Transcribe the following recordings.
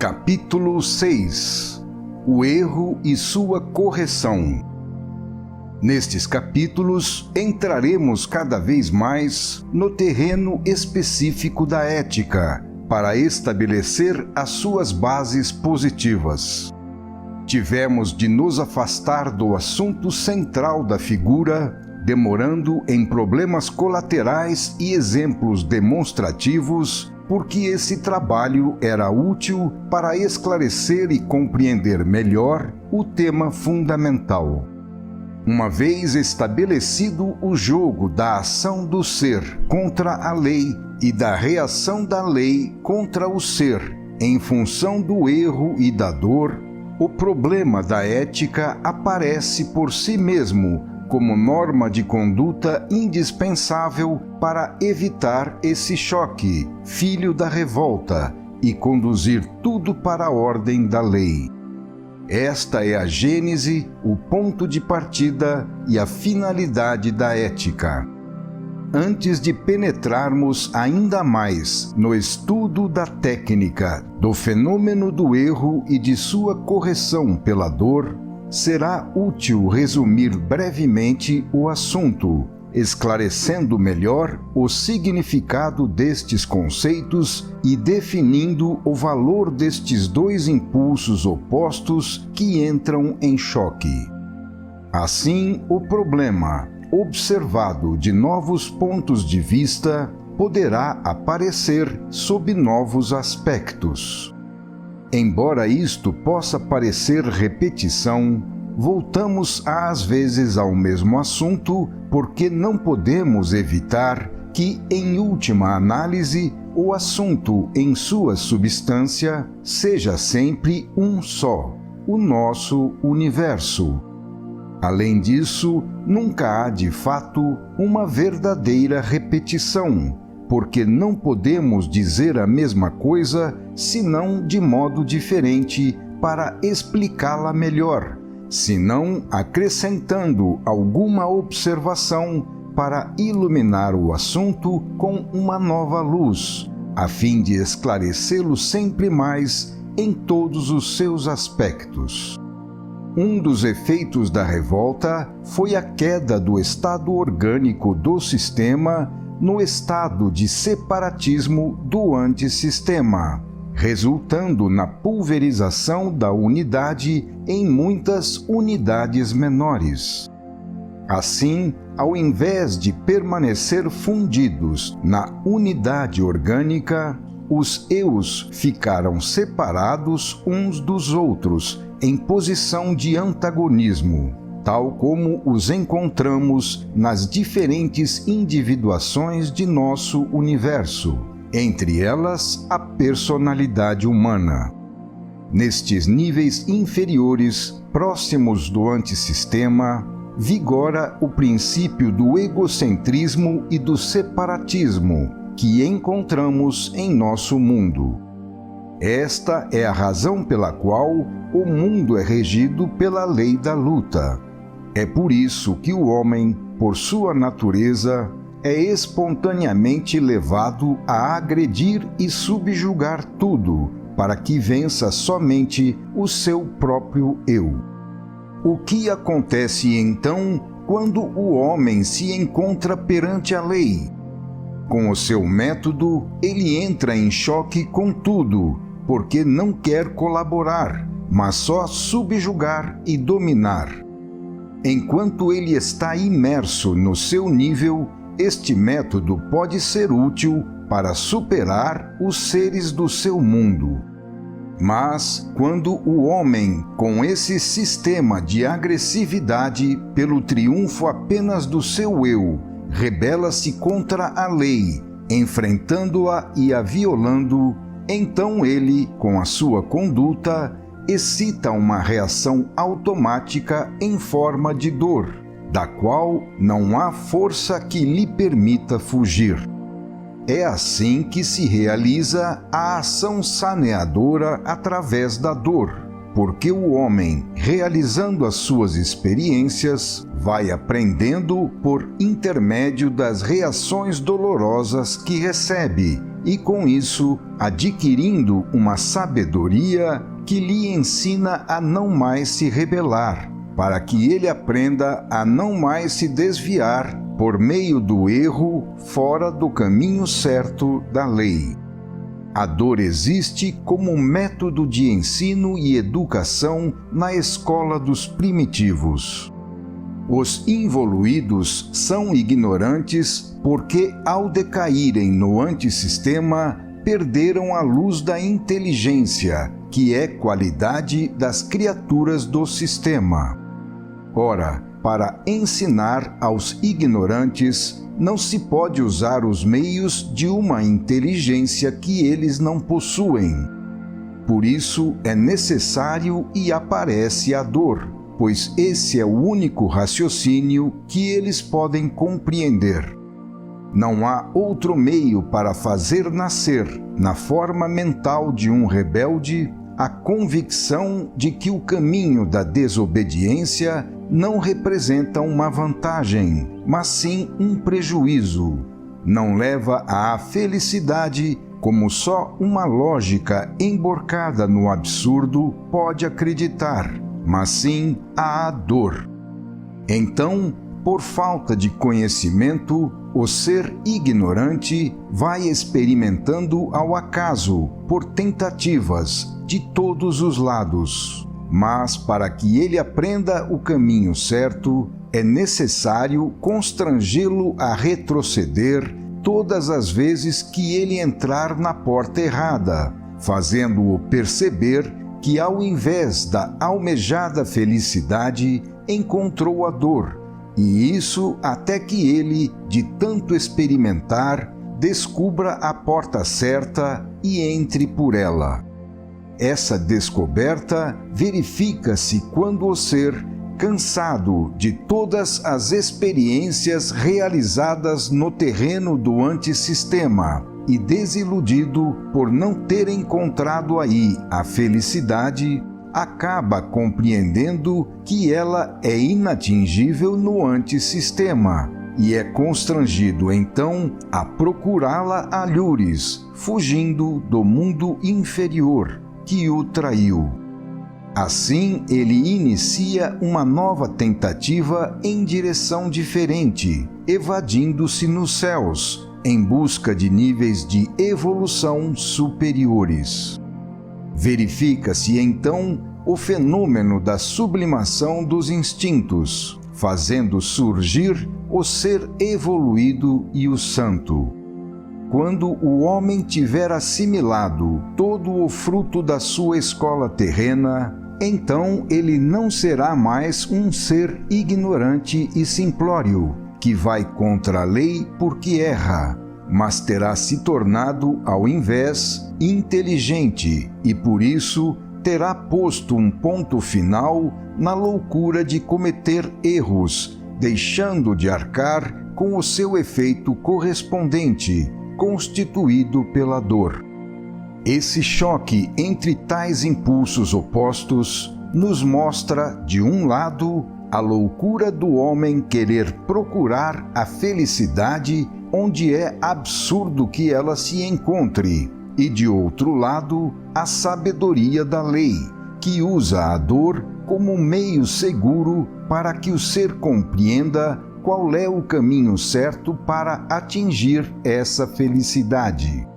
Capítulo 6 – O erro e sua correção. Nestes capítulos, entraremos cada vez mais no terreno específico da ética, para estabelecer as suas bases positivas. Tivemos de nos afastar do assunto central da figura, demorando em problemas colaterais e exemplos demonstrativos, porque esse trabalho era útil para esclarecer e compreender melhor o tema fundamental. Uma vez estabelecido o jogo da ação do ser contra a lei e da reação da lei contra o ser, em função do erro e da dor, o problema da ética aparece por si mesmo como norma de conduta indispensável para evitar esse choque, filho da revolta, e conduzir tudo para a ordem da lei. Esta é a gênese, o ponto de partida e a finalidade da ética. Antes de penetrarmos ainda mais no estudo da técnica, do fenômeno do erro e de sua correção pela dor, será útil resumir brevemente o assunto, esclarecendo melhor o significado destes conceitos e definindo o valor destes dois impulsos opostos que entram em choque. Assim, o problema, observado de novos pontos de vista, poderá aparecer sob novos aspectos. Embora isto possa parecer repetição, voltamos às vezes ao mesmo assunto porque não podemos evitar que, em última análise, o assunto em sua substância seja sempre um só, o nosso universo. Além disso, nunca há de fato uma verdadeira repetição, porque não podemos dizer a mesma coisa senão de modo diferente para explicá-la melhor, senão acrescentando alguma observação para iluminar o assunto com uma nova luz, a fim de esclarecê-lo sempre mais em todos os seus aspectos. Um dos efeitos da revolta foi a queda do estado orgânico do sistema no estado de separatismo do antissistema, resultando na pulverização da unidade em muitas unidades menores. Assim, ao invés de permanecer fundidos na unidade orgânica, os eus ficaram separados uns dos outros em posição de antagonismo, tal como os encontramos nas diferentes individuações de nosso universo, entre elas a personalidade humana. Nestes níveis inferiores, próximos do antissistema, vigora o princípio do egocentrismo e do separatismo que encontramos em nosso mundo. Esta é a razão pela qual o mundo é regido pela lei da luta. É por isso que o homem, por sua natureza, é espontaneamente levado a agredir e subjugar tudo, para que vença somente o seu próprio eu. O que acontece então quando o homem se encontra perante a lei? Com o seu método, ele entra em choque com tudo, porque não quer colaborar, mas só subjugar e dominar. Enquanto ele está imerso no seu nível, este método pode ser útil para superar os seres do seu mundo. Mas, quando o homem, com esse sistema de agressividade, pelo triunfo apenas do seu eu, rebela-se contra a lei, enfrentando-a e a violando, então ele, com a sua conduta, excita uma reação automática em forma de dor, da qual não há força que lhe permita fugir. É assim que se realiza a ação saneadora através da dor, porque o homem, realizando as suas experiências, vai aprendendo por intermédio das reações dolorosas que recebe e com isso adquirindo uma sabedoria que lhe ensina a não mais se rebelar, para que ele aprenda a não mais se desviar por meio do erro fora do caminho certo da lei. A dor existe como método de ensino e educação na escola dos primitivos. Os involuídos são ignorantes porque, ao decaírem no antissistema, perderam a luz da inteligência, que é qualidade das criaturas do sistema. Ora, para ensinar aos ignorantes, não se pode usar os meios de uma inteligência que eles não possuem. Por isso é necessário e aparece a dor, pois esse é o único raciocínio que eles podem compreender. Não há outro meio para fazer nascer, na forma mental de um rebelde, a convicção de que o caminho da desobediência não representa uma vantagem, mas sim um prejuízo. Não leva à felicidade como só uma lógica emborcada no absurdo pode acreditar, mas sim à dor. Então, por falta de conhecimento, o ser ignorante vai experimentando ao acaso, por tentativas, de todos os lados. Mas para que ele aprenda o caminho certo, é necessário constrangê-lo a retroceder todas as vezes que ele entrar na porta errada, fazendo-o perceber que, ao invés da almejada felicidade, encontrou a dor, e isso até que ele, de tanto experimentar, descubra a porta certa e entre por ela. Essa descoberta verifica-se quando o ser, cansado de todas as experiências realizadas no terreno do antissistema e desiludido por não ter encontrado aí a felicidade, acaba compreendendo que ela é inatingível no antissistema e é constrangido então a procurá-la a lures, fugindo do mundo inferior que o traiu. Assim, ele inicia uma nova tentativa em direção diferente, evadindo-se nos céus, em busca de níveis de evolução superiores. Verifica-se então o fenômeno da sublimação dos instintos, fazendo surgir o ser evoluído e o santo. Quando o homem tiver assimilado todo o fruto da sua escola terrena, então ele não será mais um ser ignorante e simplório, que vai contra a lei porque erra, mas terá se tornado, ao invés, inteligente e, por isso, terá posto um ponto final na loucura de cometer erros, deixando de arcar com o seu efeito correspondente, constituído pela dor. Esse choque entre tais impulsos opostos nos mostra, de um lado, a loucura do homem querer procurar a felicidade onde é absurdo que ela se encontre, e, de outro lado, a sabedoria da lei, que usa a dor como meio seguro para que o ser compreenda qual é o caminho certo para atingir essa felicidade.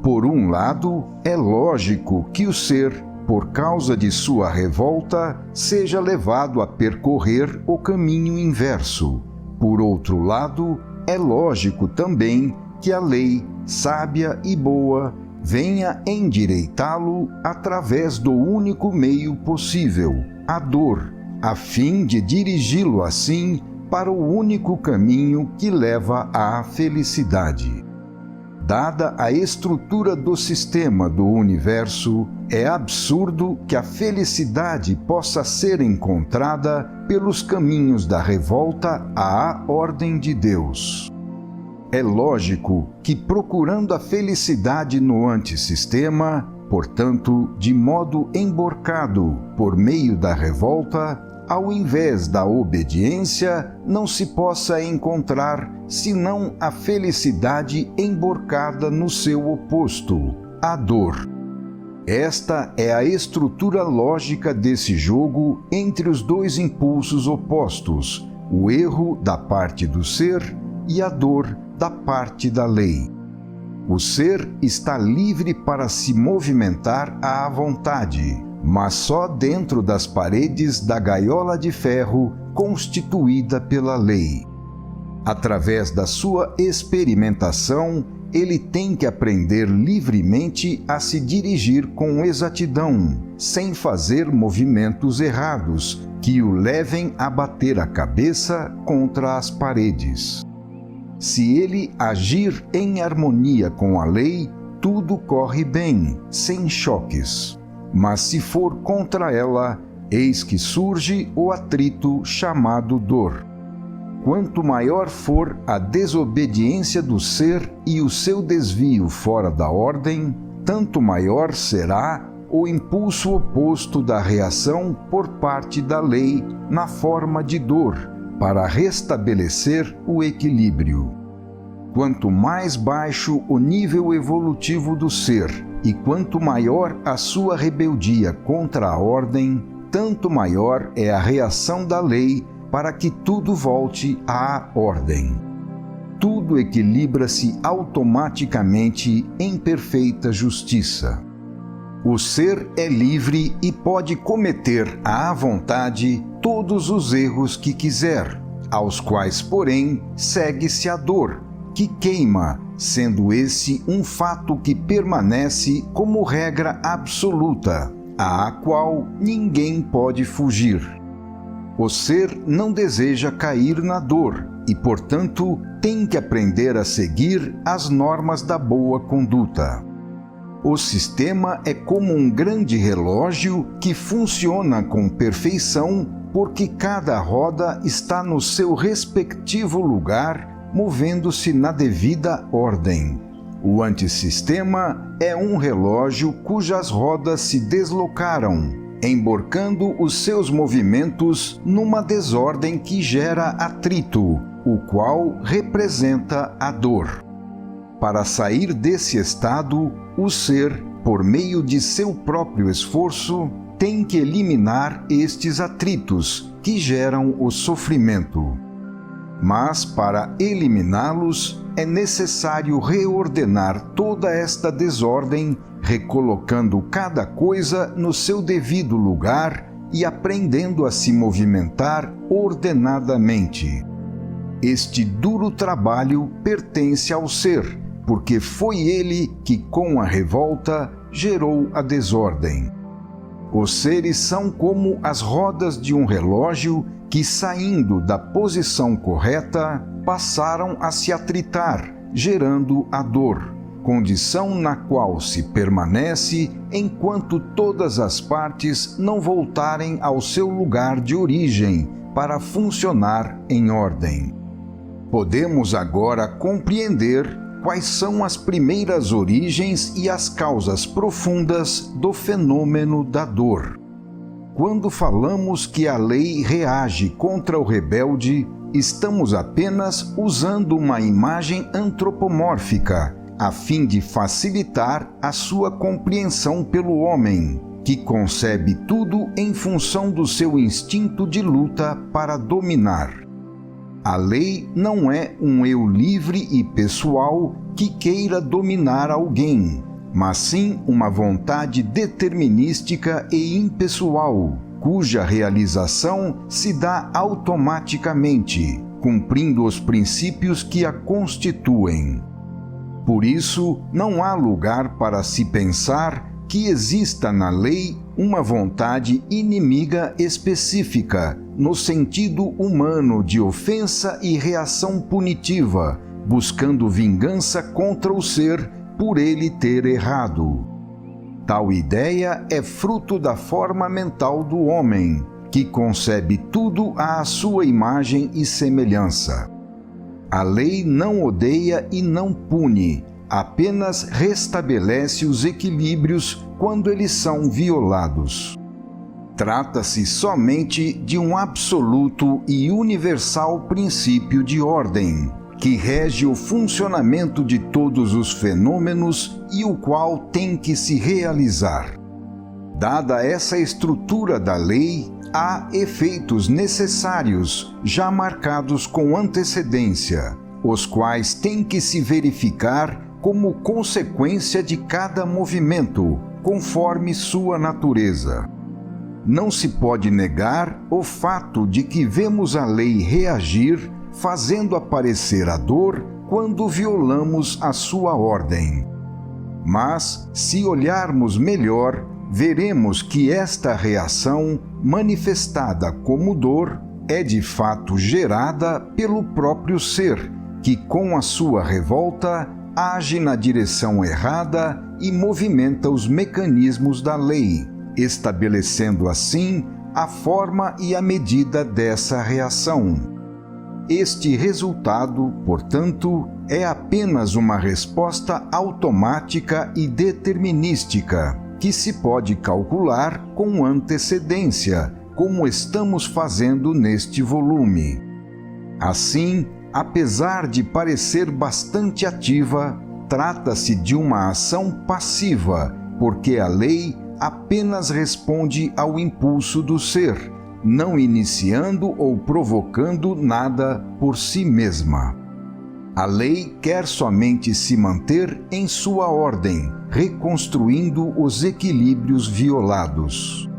Por um lado, é lógico que o ser, por causa de sua revolta, seja levado a percorrer o caminho inverso. Por outro lado, é lógico também que a lei, sábia e boa, venha endireitá-lo através do único meio possível, a dor, a fim de dirigi-lo assim para o único caminho que leva à felicidade. Dada a estrutura do sistema do universo, é absurdo que a felicidade possa ser encontrada pelos caminhos da revolta à ordem de Deus. É lógico que, procurando a felicidade no antissistema, portanto, de modo emborcado por meio da revolta, ao invés da obediência, não se possa encontrar senão a felicidade emborcada no seu oposto, a dor. Esta é a estrutura lógica desse jogo entre os dois impulsos opostos, o erro da parte do ser e a dor da parte da lei. O ser está livre para se movimentar à vontade, mas só dentro das paredes da gaiola de ferro constituída pela lei. Através da sua experimentação, ele tem que aprender livremente a se dirigir com exatidão, sem fazer movimentos errados que o levem a bater a cabeça contra as paredes. Se ele agir em harmonia com a lei, tudo corre bem, sem choques. Mas se for contra ela, eis que surge o atrito chamado dor. Quanto maior for a desobediência do ser e o seu desvio fora da ordem, tanto maior será o impulso oposto da reação por parte da lei na forma de dor, para restabelecer o equilíbrio. Quanto mais baixo o nível evolutivo do ser e quanto maior a sua rebeldia contra a ordem, tanto maior é a reação da lei para que tudo volte à ordem. Tudo equilibra-se automaticamente em perfeita justiça. O ser é livre e pode cometer à vontade todos os erros que quiser, aos quais, porém, segue-se a dor, que queima, sendo esse um fato que permanece como regra absoluta, à qual ninguém pode fugir. O ser não deseja cair na dor e, portanto, tem que aprender a seguir as normas da boa conduta. O sistema é como um grande relógio que funciona com perfeição porque cada roda está no seu respectivo lugar, movendo-se na devida ordem. O antissistema é um relógio cujas rodas se deslocaram, emborcando os seus movimentos numa desordem que gera atrito, o qual representa a dor. Para sair desse estado, o ser, por meio de seu próprio esforço, tem que eliminar estes atritos que geram o sofrimento. Mas, para eliminá-los, é necessário reordenar toda esta desordem, recolocando cada coisa no seu devido lugar e aprendendo a se movimentar ordenadamente. Este duro trabalho pertence ao ser, porque foi ele que, com a revolta, gerou a desordem. Os seres são como as rodas de um relógio que, saindo da posição correta, passaram a se atritar, gerando a dor, condição na qual se permanece enquanto todas as partes não voltarem ao seu lugar de origem para funcionar em ordem. Podemos agora compreender quais são as primeiras origens e as causas profundas do fenômeno da dor. Quando falamos que a lei reage contra o rebelde, estamos apenas usando uma imagem antropomórfica, a fim de facilitar a sua compreensão pelo homem, que concebe tudo em função do seu instinto de luta para dominar. A lei não é um eu livre e pessoal que queira dominar alguém, mas sim uma vontade determinística e impessoal, cuja realização se dá automaticamente, cumprindo os princípios que a constituem. Por isso, não há lugar para se pensar que exista na lei uma vontade inimiga específica, no sentido humano de ofensa e reação punitiva, buscando vingança contra o ser por ele ter errado. Tal ideia é fruto da forma mental do homem, que concebe tudo à sua imagem e semelhança. A lei não odeia e não pune, apenas restabelece os equilíbrios quando eles são violados. Trata-se somente de um absoluto e universal princípio de ordem, que rege o funcionamento de todos os fenômenos e o qual tem que se realizar. Dada essa estrutura da lei, há efeitos necessários já marcados com antecedência, os quais têm que se verificar como consequência de cada movimento, conforme sua natureza. Não se pode negar o fato de que vemos a lei reagir, fazendo aparecer a dor quando violamos a sua ordem. Mas, se olharmos melhor, veremos que esta reação, manifestada como dor, é de fato gerada pelo próprio ser, que com a sua revolta age na direção errada e movimenta os mecanismos da lei, estabelecendo assim a forma e a medida dessa reação. Este resultado, portanto, é apenas uma resposta automática e determinística, que se pode calcular com antecedência, como estamos fazendo neste volume. Assim, apesar de parecer bastante ativa, trata-se de uma ação passiva, porque a lei apenas responde ao impulso do ser, não iniciando ou provocando nada por si mesma. A lei quer somente se manter em sua ordem, reconstruindo os equilíbrios violados.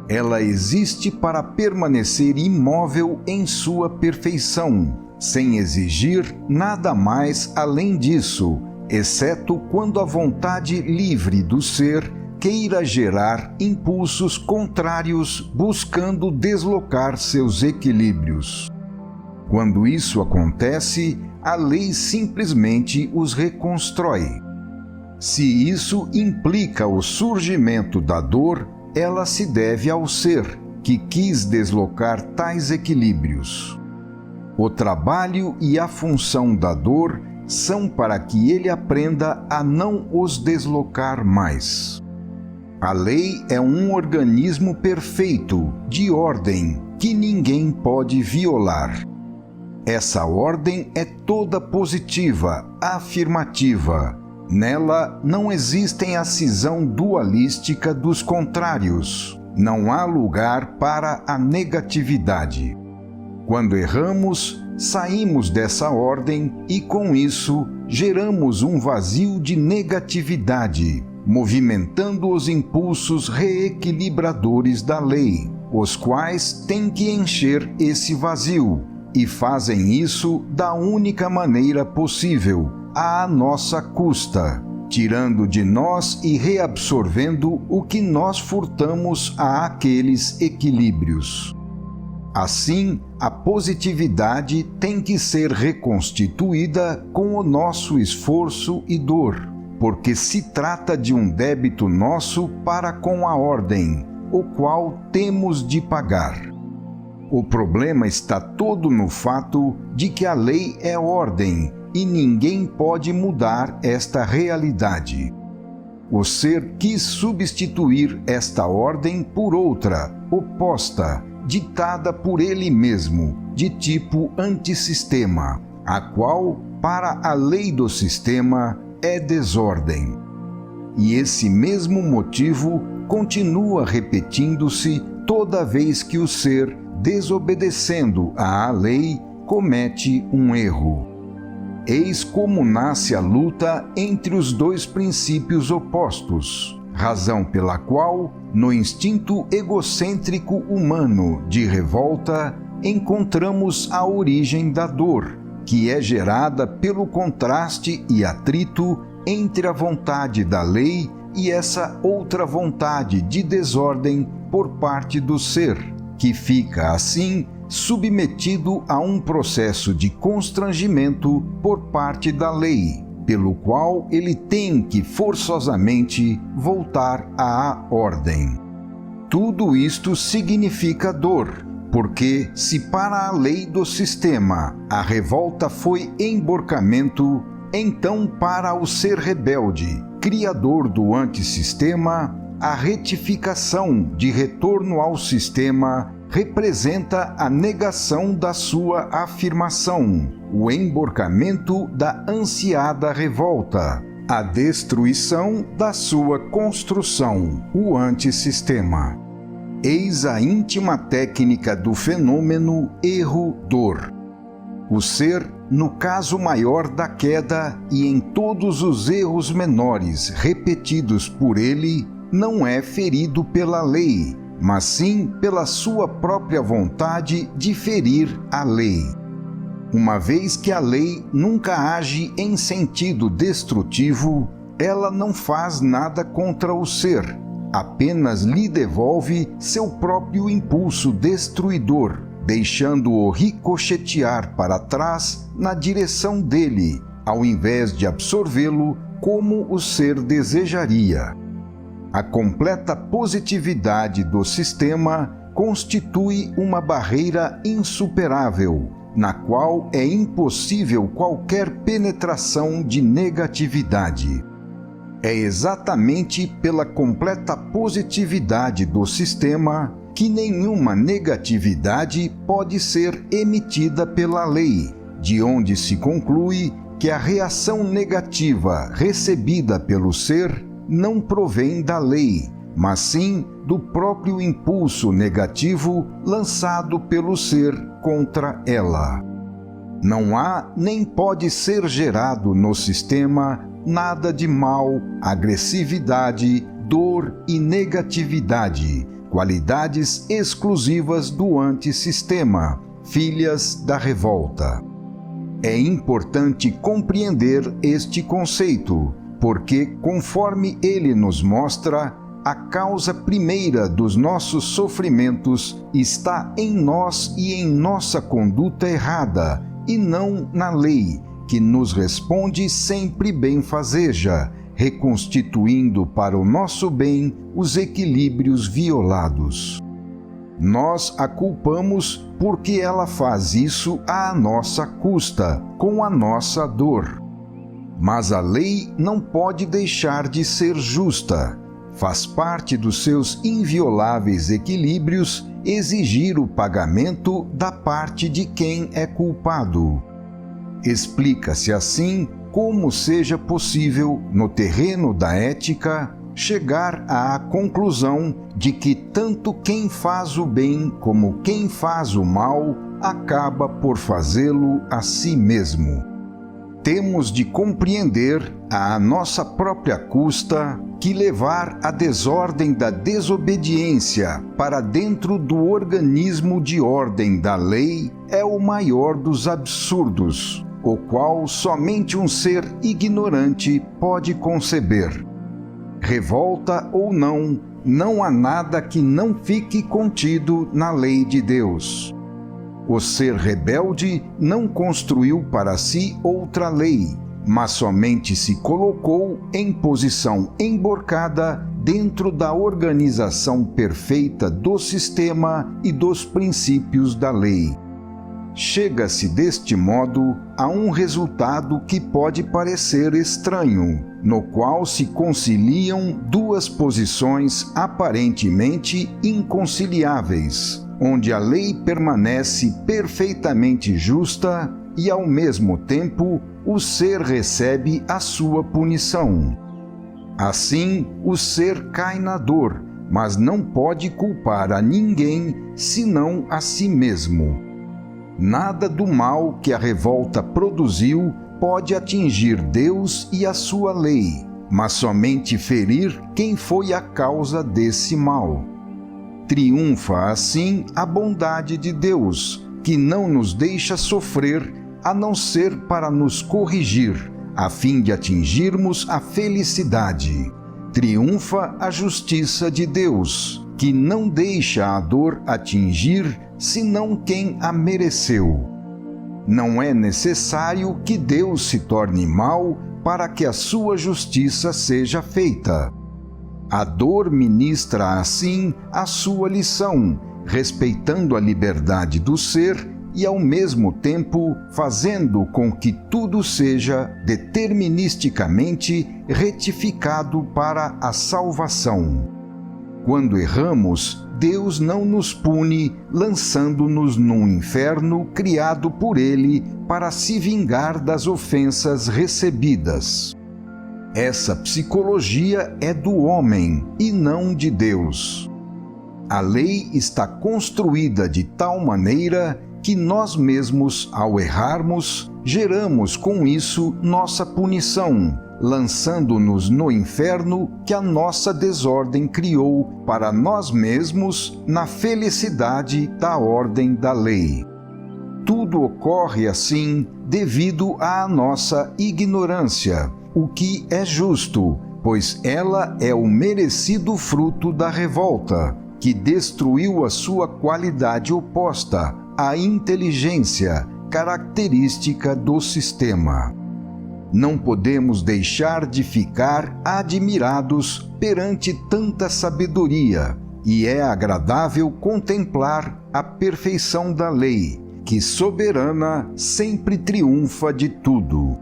Ela existe para permanecer imóvel em sua perfeição, sem exigir nada mais além disso, exceto quando a vontade livre do ser queira gerar impulsos contrários buscando deslocar seus equilíbrios. Quando isso acontece, a lei simplesmente os reconstrói. Se isso implica o surgimento da dor, ela se deve ao ser, que quis deslocar tais equilíbrios. O trabalho e a função da dor são para que ele aprenda a não os deslocar mais. A lei é um organismo perfeito, de ordem, que ninguém pode violar. Essa ordem é toda positiva, afirmativa. Nela não existem a cisão dualística dos contrários. Não há lugar para a negatividade. Quando erramos, saímos dessa ordem e, com isso, geramos um vazio de negatividade, movimentando os impulsos reequilibradores da lei, os quais têm que encher esse vazio, e fazem isso da única maneira possível, à nossa custa, tirando de nós e reabsorvendo o que nós furtamos a aqueles equilíbrios. Assim, a positividade tem que ser reconstituída com o nosso esforço e dor, porque se trata de um débito nosso para com a ordem, o qual temos de pagar. O problema está todo no fato de que a lei é ordem e ninguém pode mudar esta realidade. O ser quis substituir esta ordem por outra, oposta, ditada por ele mesmo, de tipo antissistema, a qual, para a lei do sistema, é desordem. E esse mesmo motivo continua repetindo-se toda vez que o ser, desobedecendo à lei, comete um erro. Eis como nasce a luta entre os dois princípios opostos, razão pela qual, no instinto egocêntrico humano de revolta, encontramos a origem da dor, que é gerada pelo contraste e atrito entre a vontade da lei e essa outra vontade de desordem por parte do ser, que fica, assim, submetido a um processo de constrangimento por parte da lei, pelo qual ele tem que forçosamente voltar à ordem. Tudo isto significa dor, porque se para a lei do sistema a revolta foi emborcamento, então para o ser rebelde, criador do antissistema, a retificação de retorno ao sistema representa a negação da sua afirmação, o emborcamento da ansiada revolta, a destruição da sua construção, o antissistema. Eis a íntima técnica do fenômeno erro-dor. O ser, no caso maior da queda e em todos os erros menores repetidos por ele, não é ferido pela lei, mas sim pela sua própria vontade de ferir a lei. Uma vez que a lei nunca age em sentido destrutivo, ela não faz nada contra o ser, apenas lhe devolve seu próprio impulso destruidor, deixando-o ricochetear para trás na direção dele, ao invés de absorvê-lo como o ser desejaria. A completa positividade do sistema constitui uma barreira insuperável, na qual é impossível qualquer penetração de negatividade. É exatamente pela completa positividade do sistema que nenhuma negatividade pode ser emitida pela lei, de onde se conclui que a reação negativa recebida pelo ser não provém da lei, mas sim do próprio impulso negativo lançado pelo ser contra ela. Não há nem pode ser gerado no sistema nada de mal, agressividade, dor e negatividade, qualidades exclusivas do antissistema, filhas da revolta. É importante compreender este conceito, porque, conforme ele nos mostra, a causa primeira dos nossos sofrimentos está em nós e em nossa conduta errada, e não na lei, que nos responde sempre benfazeja, reconstituindo para o nosso bem os equilíbrios violados. Nós a culpamos porque ela faz isso à nossa custa, com a nossa dor. Mas a lei não pode deixar de ser justa. Faz parte dos seus invioláveis equilíbrios exigir o pagamento da parte de quem é culpado. Explica-se assim como seja possível, no terreno da ética, chegar à conclusão de que tanto quem faz o bem como quem faz o mal acaba por fazê-lo a si mesmo. Temos de compreender à nossa própria custa que levar a desordem da desobediência para dentro do organismo de ordem da lei é o maior dos absurdos, o qual somente um ser ignorante pode conceber. Revolta ou não, não há nada que não fique contido na lei de Deus. O ser rebelde não construiu para si outra lei, mas somente se colocou em posição emborcada dentro da organização perfeita do sistema e dos princípios da lei. Chega-se deste modo a um resultado que pode parecer estranho, no qual se conciliam duas posições aparentemente inconciliáveis, onde a lei permanece perfeitamente justa e, ao mesmo tempo, o ser recebe a sua punição. Assim, o ser cai na dor, mas não pode culpar a ninguém senão a si mesmo. Nada do mal que a revolta produziu pode atingir Deus e a sua lei, mas somente ferir quem foi a causa desse mal. Triunfa assim a bondade de Deus, que não nos deixa sofrer a não ser para nos corrigir, a fim de atingirmos a felicidade. Triunfa a justiça de Deus, que não deixa a dor atingir senão quem a mereceu. Não é necessário que Deus se torne mau para que a sua justiça seja feita. A dor ministra assim a sua lição, respeitando a liberdade do ser e, ao mesmo tempo, fazendo com que tudo seja deterministicamente retificado para a salvação. Quando erramos, Deus não nos pune lançando-nos num inferno criado por Ele para se vingar das ofensas recebidas. Essa psicologia é do homem e não de Deus. A lei está construída de tal maneira que nós mesmos, ao errarmos, geramos com isso nossa punição, lançando-nos no inferno que a nossa desordem criou para nós mesmos na felicidade da ordem da lei. Tudo ocorre assim devido à nossa ignorância, o que é justo, pois ela é o merecido fruto da revolta, que destruiu a sua qualidade oposta, a inteligência, característica do sistema. Não podemos deixar de ficar admirados perante tanta sabedoria, e é agradável contemplar a perfeição da lei, que soberana sempre triunfa de tudo.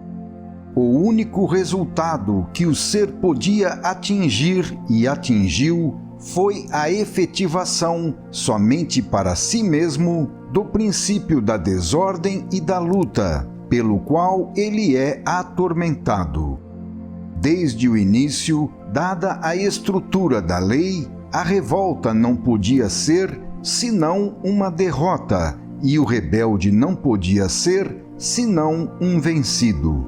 O único resultado que o ser podia atingir e atingiu foi a efetivação, somente para si mesmo, do princípio da desordem e da luta, pelo qual ele é atormentado. Desde o início, dada a estrutura da lei, a revolta não podia ser senão uma derrota, e o rebelde não podia ser senão um vencido.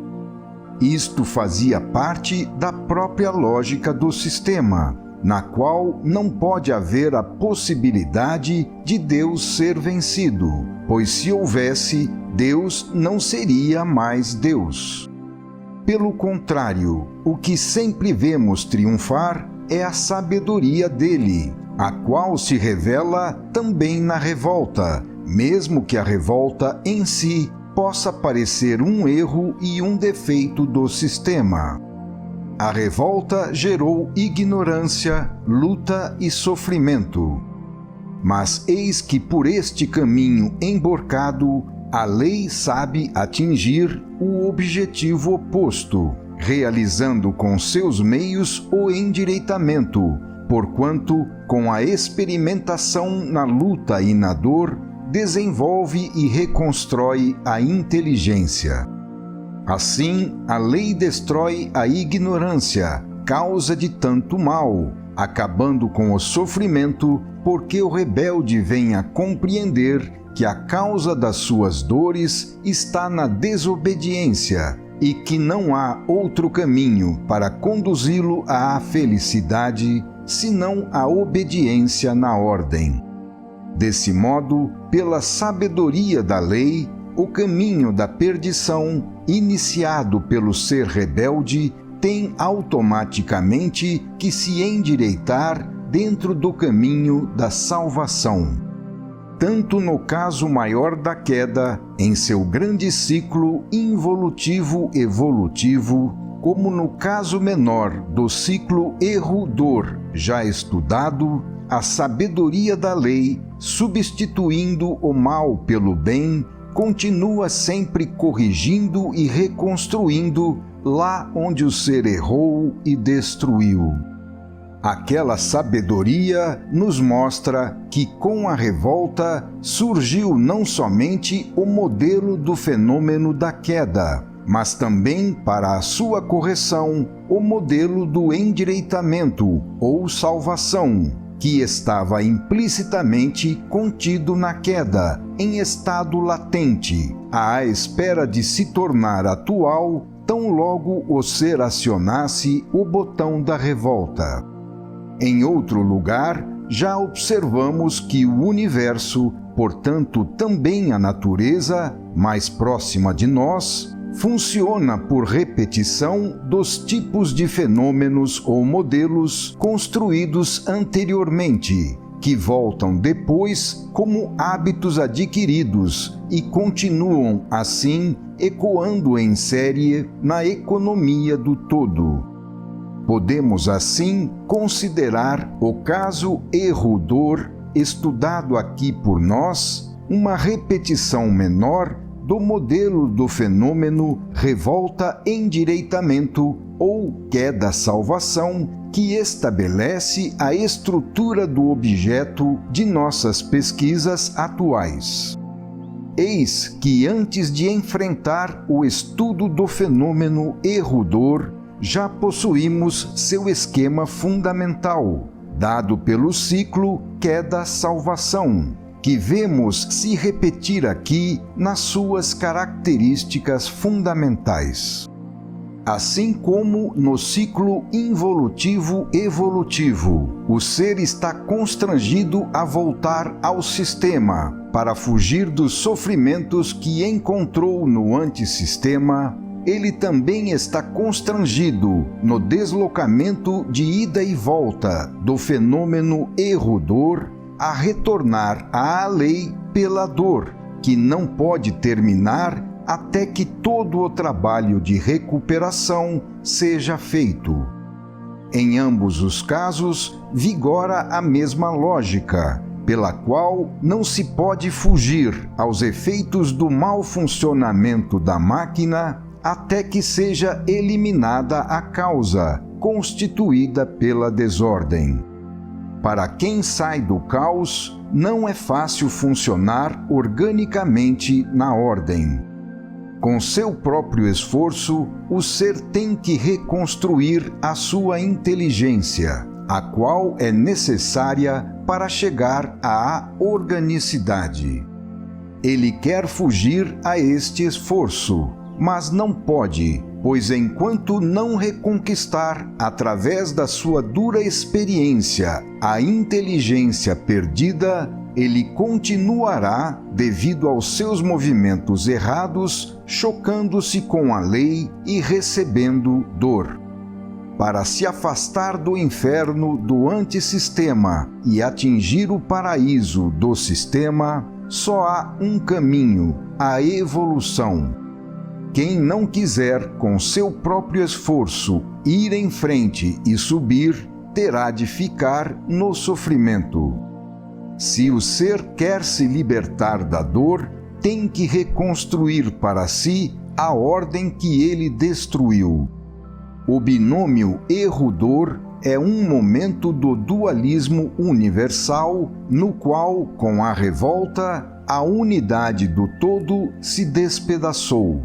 Isto fazia parte da própria lógica do sistema, na qual não pode haver a possibilidade de Deus ser vencido, pois se houvesse, Deus não seria mais Deus. Pelo contrário, o que sempre vemos triunfar é a sabedoria dele, a qual se revela também na revolta, mesmo que a revolta em si possa parecer um erro e um defeito do sistema. A revolta gerou ignorância, luta e sofrimento. Mas eis que por este caminho emborcado, a lei sabe atingir o objetivo oposto, realizando com seus meios o endireitamento, porquanto, com a experimentação na luta e na dor, desenvolve e reconstrói a inteligência. Assim, a lei destrói a ignorância, causa de tanto mal, acabando com o sofrimento, porque o rebelde vem a compreender que a causa das suas dores está na desobediência e que não há outro caminho para conduzi-lo à felicidade, senão a obediência na ordem. Desse modo, pela sabedoria da lei, o caminho da perdição, iniciado pelo ser rebelde, tem automaticamente que se endireitar dentro do caminho da salvação. Tanto no caso maior da queda, em seu grande ciclo involutivo-evolutivo, como no caso menor do ciclo erro-dor já estudado, a sabedoria da lei, substituindo o mal pelo bem, continua sempre corrigindo e reconstruindo lá onde o ser errou e destruiu. Aquela sabedoria nos mostra que com a revolta surgiu não somente o modelo do fenômeno da queda, mas também para a sua correção o modelo do endireitamento ou salvação, que estava implicitamente contido na queda, em estado latente, à espera de se tornar atual tão logo o ser acionasse o botão da revolta. Em outro lugar, já observamos que o universo, portanto também a natureza, mais próxima de nós, funciona por repetição dos tipos de fenômenos ou modelos construídos anteriormente, que voltam depois como hábitos adquiridos e continuam assim ecoando em série na economia do todo. Podemos assim considerar o caso erro-dor, estudado aqui por nós, uma repetição menor do modelo do fenômeno revolta-endireitamento ou queda-salvação que estabelece a estrutura do objeto de nossas pesquisas atuais. Eis que antes de enfrentar o estudo do fenômeno erro-dor, já possuímos seu esquema fundamental, dado pelo ciclo queda-salvação, que vemos se repetir aqui nas suas características fundamentais. Assim como no ciclo involutivo-evolutivo, o ser está constrangido a voltar ao sistema para fugir dos sofrimentos que encontrou no antissistema, ele também está constrangido no deslocamento de ida e volta do fenômeno erro-dor a retornar à lei pela dor, que não pode terminar até que todo o trabalho de recuperação seja feito. Em ambos os casos, vigora a mesma lógica, pela qual não se pode fugir aos efeitos do mau funcionamento da máquina até que seja eliminada a causa, constituída pela desordem. Para quem sai do caos, não é fácil funcionar organicamente na ordem. Com seu próprio esforço, o ser tem que reconstruir a sua inteligência, a qual é necessária para chegar à organicidade. Ele quer fugir a este esforço, mas não pode, pois enquanto não reconquistar, através da sua dura experiência, a inteligência perdida, ele continuará, devido aos seus movimentos errados, chocando-se com a lei e recebendo dor. Para se afastar do inferno do antissistema e atingir o paraíso do sistema, só há um caminho: a evolução. Quem não quiser, com seu próprio esforço, ir em frente e subir, terá de ficar no sofrimento. Se o ser quer se libertar da dor, tem que reconstruir para si a ordem que ele destruiu. O binômio erro-dor é um momento do dualismo universal, no qual, com a revolta, a unidade do todo se despedaçou.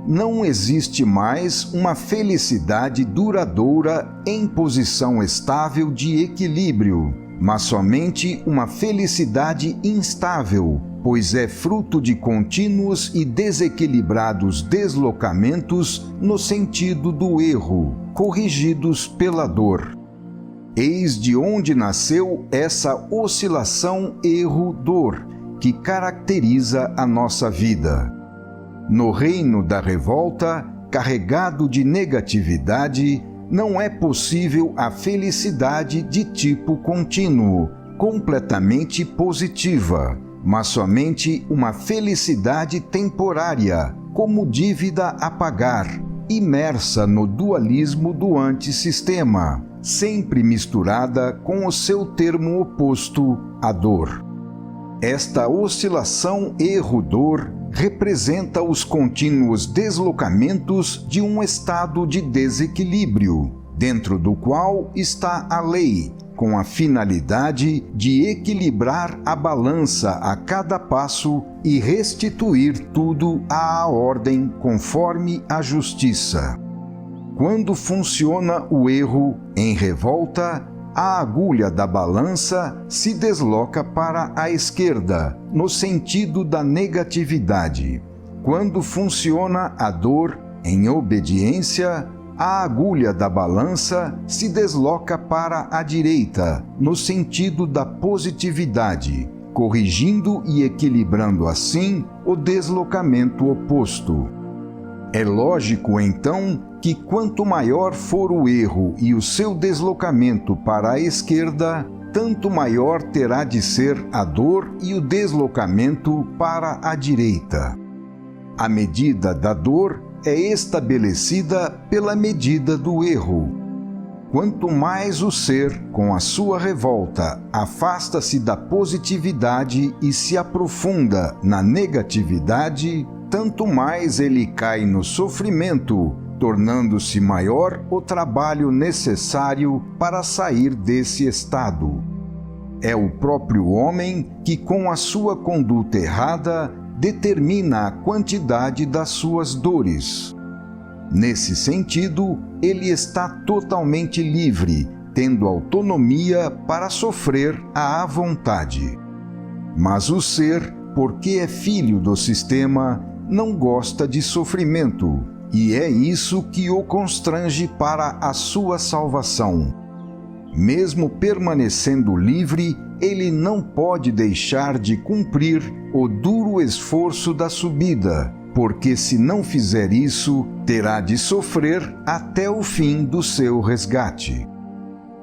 Não existe mais uma felicidade duradoura em posição estável de equilíbrio, mas somente uma felicidade instável, pois é fruto de contínuos e desequilibrados deslocamentos no sentido do erro, corrigidos pela dor. Eis de onde nasceu essa oscilação erro-dor, que caracteriza a nossa vida. No reino da revolta, carregado de negatividade, não é possível a felicidade de tipo contínuo, completamente positiva, mas somente uma felicidade temporária, como dívida a pagar, imersa no dualismo do antissistema, sempre misturada com o seu termo oposto, a dor. Esta oscilação erro-dor representa os contínuos deslocamentos de um estado de desequilíbrio, dentro do qual está a lei, com a finalidade de equilibrar a balança a cada passo e restituir tudo à ordem conforme a justiça. Quando funciona o erro em revolta, a agulha da balança se desloca para a esquerda, no sentido da negatividade. Quando funciona a dor em obediência, a agulha da balança se desloca para a direita, no sentido da positividade, corrigindo e equilibrando assim o deslocamento oposto. É lógico, então, que quanto maior for o erro e o seu deslocamento para a esquerda, tanto maior terá de ser a dor e o deslocamento para a direita. A medida da dor é estabelecida pela medida do erro. Quanto mais o ser, com a sua revolta, afasta-se da positividade e se aprofunda na negatividade, tanto mais ele cai no sofrimento, tornando-se maior o trabalho necessário para sair desse estado. É o próprio homem que, com a sua conduta errada, determina a quantidade das suas dores. Nesse sentido, ele está totalmente livre, tendo autonomia para sofrer à vontade. Mas o ser, porque é filho do sistema, não gosta de sofrimento, e é isso que o constrange para a sua salvação. Mesmo permanecendo livre, ele não pode deixar de cumprir o duro esforço da subida, porque se não fizer isso, terá de sofrer até o fim do seu resgate.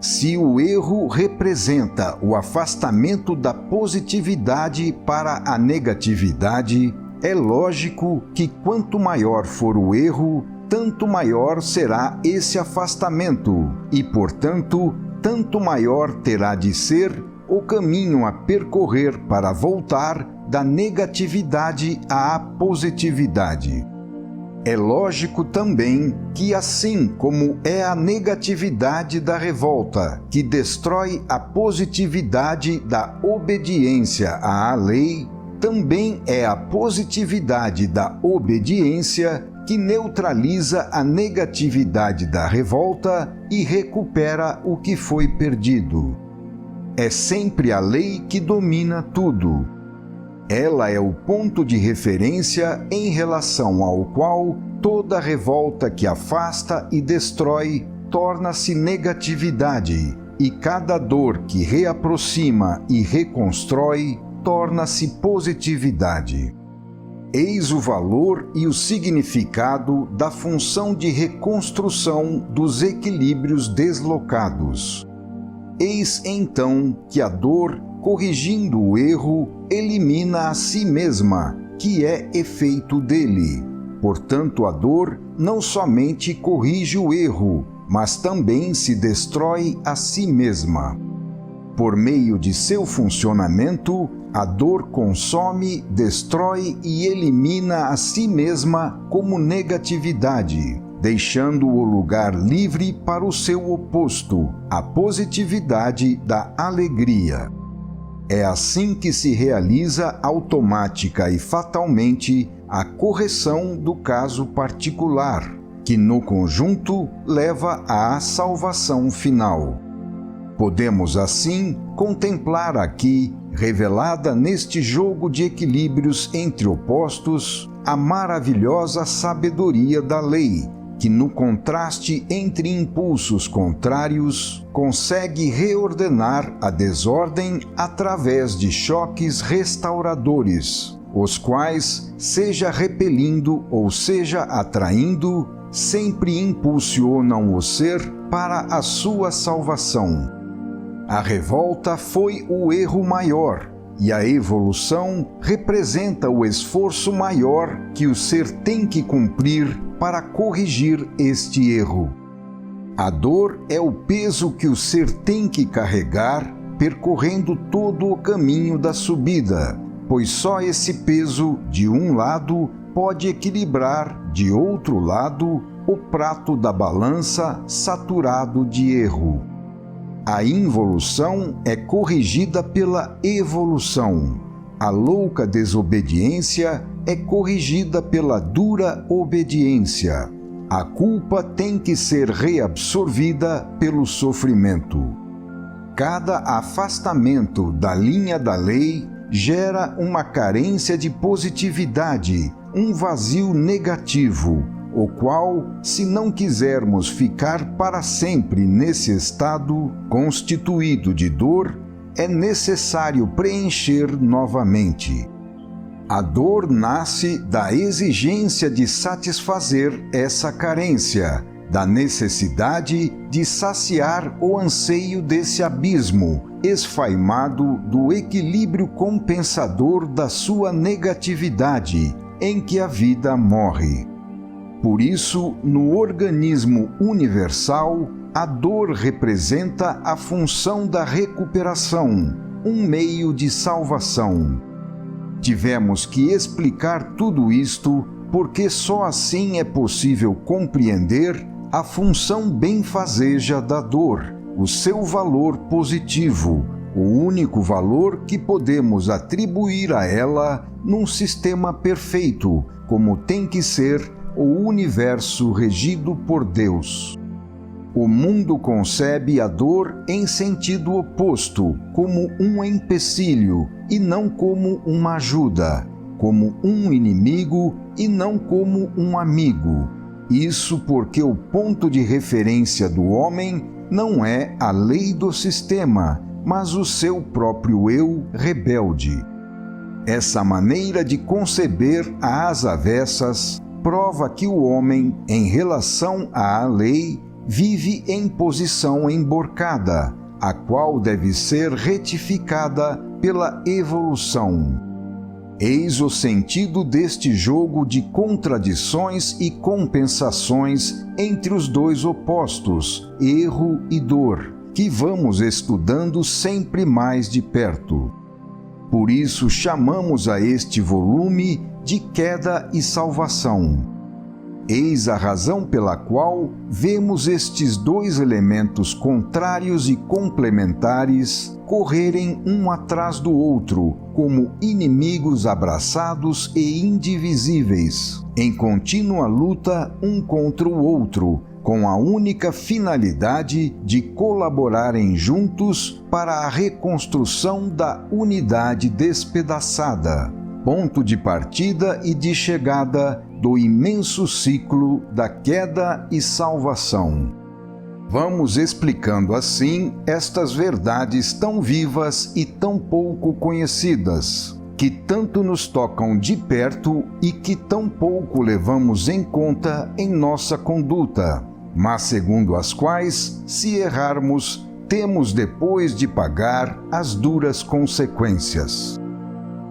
Se o erro representa o afastamento da positividade para a negatividade, é lógico que quanto maior for o erro, tanto maior será esse afastamento e, portanto, tanto maior terá de ser o caminho a percorrer para voltar da negatividade à positividade. É lógico também que, assim como é a negatividade da revolta que destrói a positividade da obediência à lei, também é a positividade da obediência que neutraliza a negatividade da revolta e recupera o que foi perdido. É sempre a lei que domina tudo. Ela é o ponto de referência em relação ao qual toda revolta que afasta e destrói torna-se negatividade, e cada dor que reaproxima e reconstrói torna-se positividade. Eis o valor e o significado da função de reconstrução dos equilíbrios deslocados. Eis então que a dor, corrigindo o erro, elimina a si mesma, que é efeito dele. Portanto, a dor não somente corrige o erro, mas também se destrói a si mesma. Por meio de seu funcionamento, a dor consome, destrói e elimina a si mesma como negatividade, deixando o lugar livre para o seu oposto, a positividade da alegria. É assim que se realiza automática e fatalmente a correção do caso particular, que no conjunto leva à salvação final. Podemos assim contemplar aqui, revelada neste jogo de equilíbrios entre opostos, a maravilhosa sabedoria da lei, que no contraste entre impulsos contrários, consegue reordenar a desordem através de choques restauradores, os quais, seja repelindo ou seja atraindo, sempre impulsionam o ser para a sua salvação. A revolta foi o erro maior, e a evolução representa o esforço maior que o ser tem que cumprir para corrigir este erro. A dor é o peso que o ser tem que carregar, percorrendo todo o caminho da subida, pois só esse peso, de um lado, pode equilibrar, de outro lado, o prato da balança saturado de erro. A involução é corrigida pela evolução. A louca desobediência é corrigida pela dura obediência. A culpa tem que ser reabsorvida pelo sofrimento. Cada afastamento da linha da lei gera uma carência de positividade, um vazio negativo, o qual, se não quisermos ficar para sempre nesse estado constituído de dor, é necessário preencher novamente. A dor nasce da exigência de satisfazer essa carência, da necessidade de saciar o anseio desse abismo, esfaimado do equilíbrio compensador da sua negatividade, em que a vida morre. Por isso, no organismo universal, a dor representa a função da recuperação, um meio de salvação. Tivemos que explicar tudo isto porque só assim é possível compreender a função benfazeja da dor, o seu valor positivo, o único valor que podemos atribuir a ela num sistema perfeito, como tem que ser o universo regido por Deus. O mundo concebe a dor em sentido oposto, como um empecilho e não como uma ajuda, como um inimigo e não como um amigo. Isso porque o ponto de referência do homem não é a lei do sistema, mas o seu próprio eu rebelde. Essa maneira de conceber às avessas prova que o homem, em relação à lei, vive em posição emborcada, a qual deve ser retificada pela evolução. Eis o sentido deste jogo de contradições e compensações entre os dois opostos, erro e dor, que vamos estudando sempre mais de perto. Por isso chamamos a este volume de Queda e Salvação. Eis a razão pela qual vemos estes dois elementos contrários e complementares correrem um atrás do outro, como inimigos abraçados e indivisíveis, em contínua luta um contra o outro, com a única finalidade de colaborarem juntos para a reconstrução da unidade despedaçada, ponto de partida e de chegada do imenso ciclo da queda e salvação. Vamos explicando assim estas verdades tão vivas e tão pouco conhecidas, que tanto nos tocam de perto e que tão pouco levamos em conta em nossa conduta, mas segundo as quais, se errarmos, temos depois de pagar as duras consequências.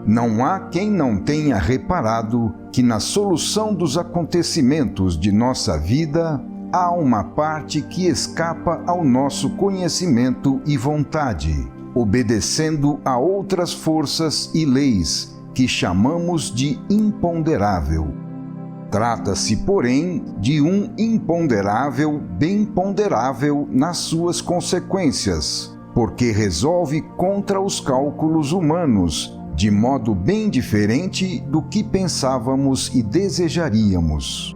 Não há quem não tenha reparado que na solução dos acontecimentos de nossa vida há uma parte que escapa ao nosso conhecimento e vontade, obedecendo a outras forças e leis que chamamos de imponderável. Trata-se, porém, de um imponderável bem ponderável nas suas consequências, porque resolve contra os cálculos humanos, de modo bem diferente do que pensávamos e desejaríamos.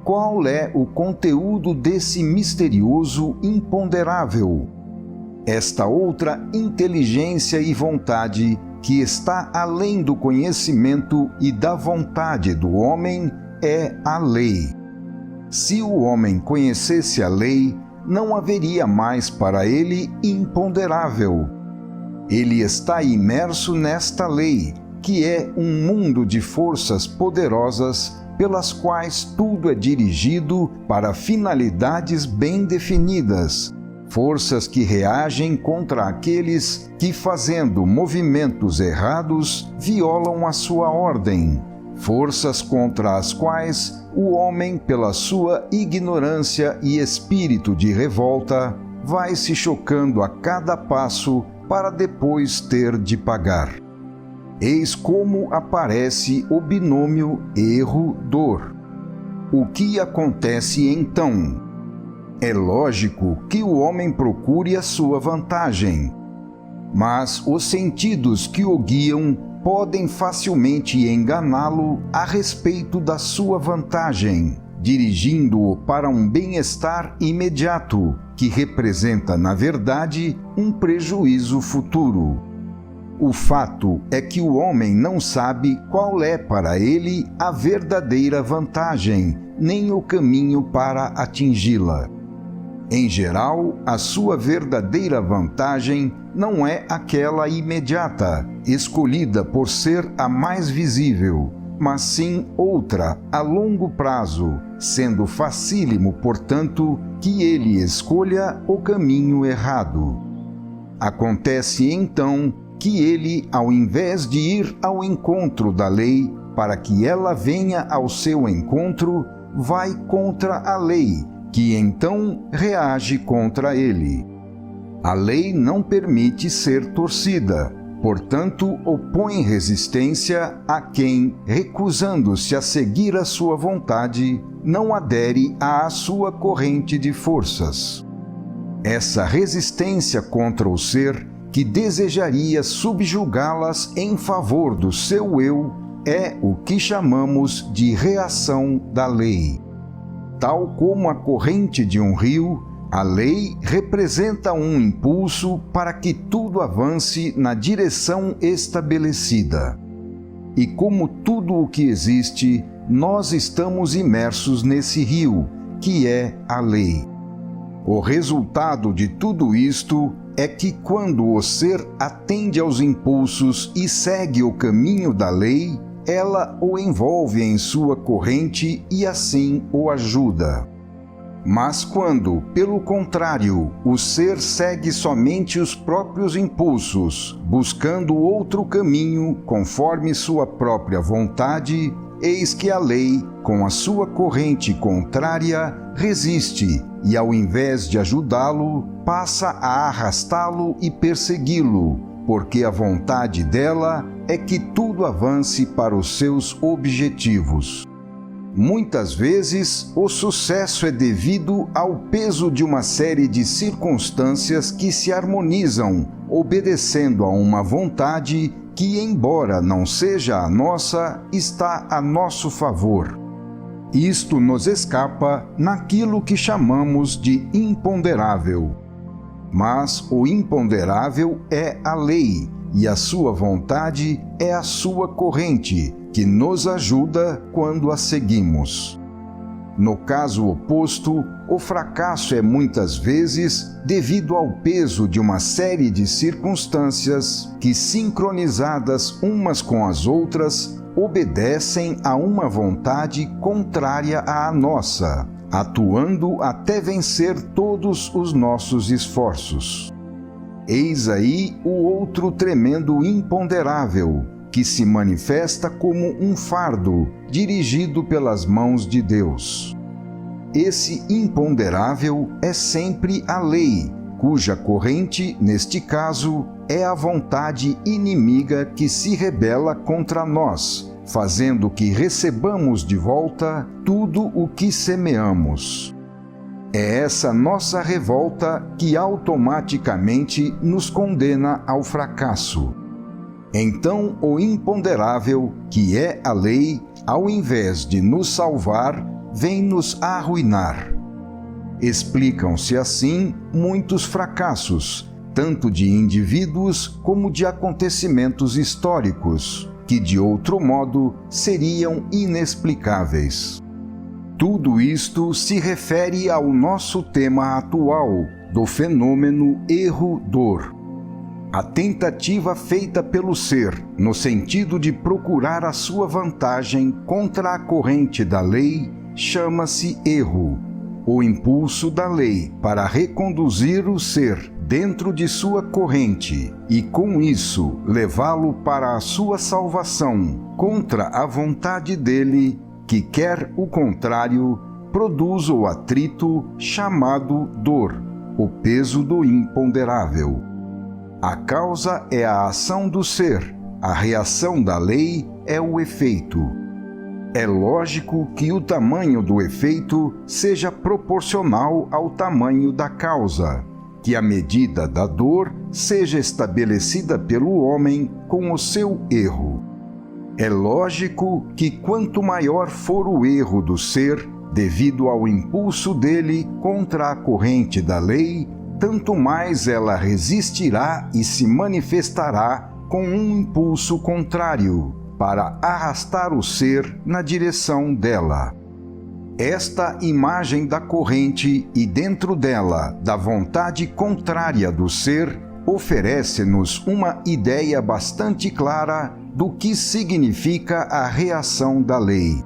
Qual é o conteúdo desse misterioso imponderável? Esta outra inteligência e vontade que está além do conhecimento e da vontade do homem é a lei. Se o homem conhecesse a lei, não haveria mais para ele imponderável. Ele está imerso nesta lei, que é um mundo de forças poderosas pelas quais tudo é dirigido para finalidades bem definidas, forças que reagem contra aqueles que, fazendo movimentos errados, violam a sua ordem, forças contra as quais o homem, pela sua ignorância e espírito de revolta, vai se chocando a cada passo para depois ter de pagar. Eis como aparece o binômio erro-dor. O que acontece então? É lógico que o homem procure a sua vantagem, mas os sentidos que o guiam podem facilmente enganá-lo a respeito da sua vantagem, dirigindo-o para um bem-estar imediato, que representa, na verdade, um prejuízo futuro. O fato é que o homem não sabe qual é para ele a verdadeira vantagem, nem o caminho para atingi-la. Em geral, a sua verdadeira vantagem não é aquela imediata, escolhida por ser a mais visível, mas sim outra a longo prazo, sendo facílimo, portanto, que ele escolha o caminho errado. Acontece então que ele, ao invés de ir ao encontro da lei para que ela venha ao seu encontro, vai contra a lei, que então reage contra ele. A lei não permite ser torcida, portanto, opõe resistência a quem, recusando-se a seguir a sua vontade, não adere à sua corrente de forças. Essa resistência contra o ser, que desejaria subjugá-las em favor do seu eu, é o que chamamos de reação da lei. Tal como a corrente de um rio, a lei representa um impulso para que tudo avance na direção estabelecida. E como tudo o que existe, nós estamos imersos nesse rio, que é a lei. O resultado de tudo isto é que quando o ser atende aos impulsos e segue o caminho da lei, ela o envolve em sua corrente e assim o ajuda. Mas quando, pelo contrário, o ser segue somente os próprios impulsos, buscando outro caminho conforme sua própria vontade, eis que a lei, com a sua corrente contrária, resiste e, ao invés de ajudá-lo, passa a arrastá-lo e persegui-lo, porque a vontade dela é que tudo avance para os seus objetivos. Muitas vezes, o sucesso é devido ao peso de uma série de circunstâncias que se harmonizam, obedecendo a uma vontade que, embora não seja a nossa, está a nosso favor. Isto nos escapa naquilo que chamamos de imponderável. Mas o imponderável é a lei, e a sua vontade é a sua corrente, que nos ajuda quando a seguimos. No caso oposto, o fracasso é muitas vezes devido ao peso de uma série de circunstâncias que, sincronizadas umas com as outras, obedecem a uma vontade contrária à nossa, atuando até vencer todos os nossos esforços. Eis aí o outro tremendo imponderável, que se manifesta como um fardo dirigido pelas mãos de Deus. Esse imponderável é sempre a lei, cuja corrente, neste caso, é a vontade inimiga que se rebela contra nós, fazendo que recebamos de volta tudo o que semeamos. É essa nossa revolta que automaticamente nos condena ao fracasso. Então, o imponderável, que é a lei, ao invés de nos salvar, vem nos arruinar. Explicam-se assim muitos fracassos, tanto de indivíduos como de acontecimentos históricos, que de outro modo seriam inexplicáveis. Tudo isto se refere ao nosso tema atual, do fenômeno erro-dor. A tentativa feita pelo ser, no sentido de procurar a sua vantagem contra a corrente da lei, chama-se erro. O impulso da lei para reconduzir o ser dentro de sua corrente e, com isso, levá-lo para a sua salvação contra a vontade dele, que quer o contrário, produz o atrito chamado dor, o peso do imponderável. A causa é a ação do ser, a reação da lei é o efeito. É lógico que o tamanho do efeito seja proporcional ao tamanho da causa, que a medida da dor seja estabelecida pelo homem com o seu erro. É lógico que quanto maior for o erro do ser, devido ao impulso dele contra a corrente da lei, tanto mais ela resistirá e se manifestará com um impulso contrário, para arrastar o ser na direção dela. Esta imagem da corrente e dentro dela da vontade contrária do ser oferece-nos uma ideia bastante clara do que significa a reação da lei.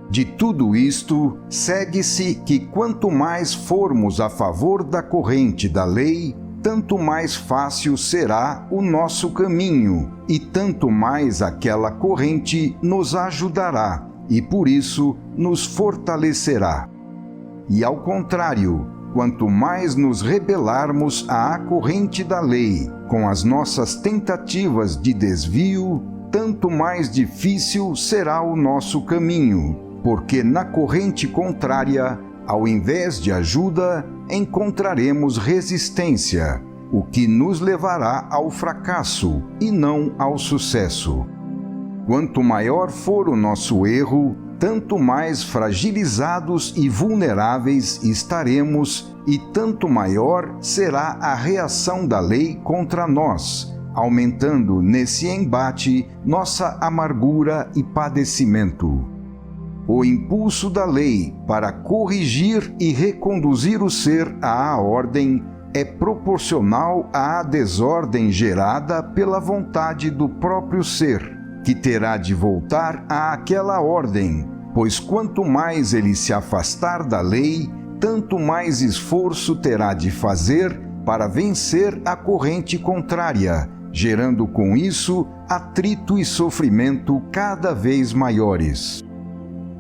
De tudo isto, segue-se que quanto mais formos a favor da corrente da lei, tanto mais fácil será o nosso caminho, e tanto mais aquela corrente nos ajudará, e por isso nos fortalecerá. E ao contrário, quanto mais nos rebelarmos à corrente da lei, com as nossas tentativas de desvio, tanto mais difícil será o nosso caminho, porque na corrente contrária, ao invés de ajuda, encontraremos resistência, o que nos levará ao fracasso e não ao sucesso. Quanto maior for o nosso erro, tanto mais fragilizados e vulneráveis estaremos e tanto maior será a reação da lei contra nós, aumentando nesse embate nossa amargura e padecimento. O impulso da lei para corrigir e reconduzir o ser à ordem é proporcional à desordem gerada pela vontade do próprio ser, que terá de voltar àquela ordem, pois quanto mais ele se afastar da lei, tanto mais esforço terá de fazer para vencer a corrente contrária, gerando com isso atrito e sofrimento cada vez maiores.